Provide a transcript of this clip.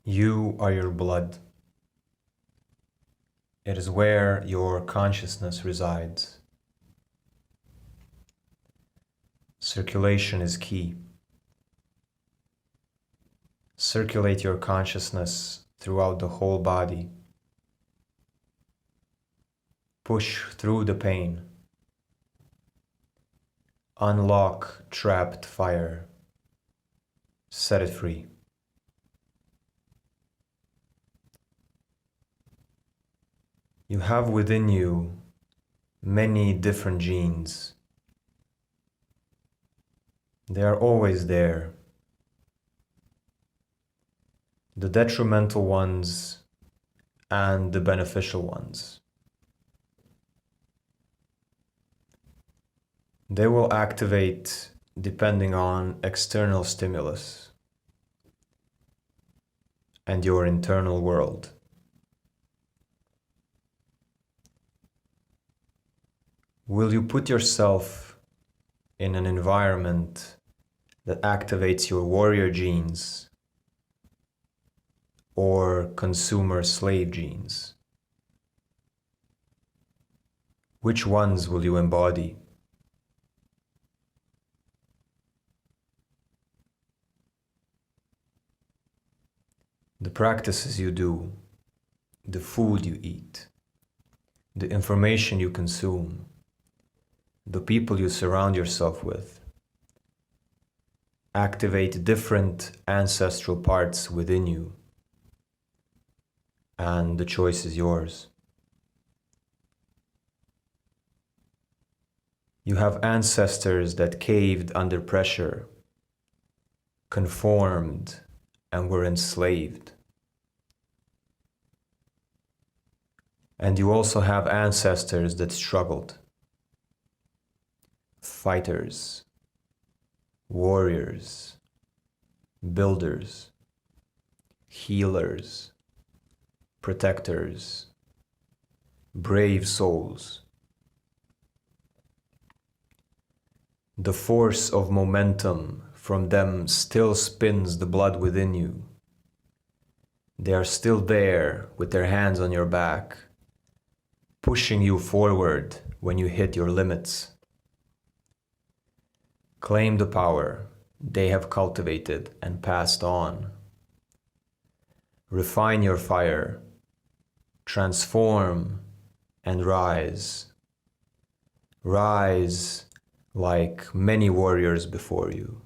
You are your blood. It is where your consciousness resides. Circulation is key. Circulate your consciousness throughout the whole body. Push through the pain. Unlock trapped fire. Set it free. You have within you many different genes. They are always there. The detrimental ones and the beneficial ones. They will activate depending on external stimulus and your internal world. Will you put yourself in an environment that activates your warrior genes or consumer slave genes? Which ones will you embody? The practices you do, the food you eat, the information you consume, the people you surround yourself with, activate different ancestral parts within you, and the choice is yours. You have ancestors that caved under pressure, conformed, and were enslaved. And you also have ancestors that struggled. Fighters, warriors, builders, healers, protectors, brave souls. The force of momentum from them still spins the blood within you. They are still there with their hands on your back, pushing you forward when you hit your limits. Claim the power they have cultivated and passed on. Refine your fire, transform and rise. Rise like many warriors before you.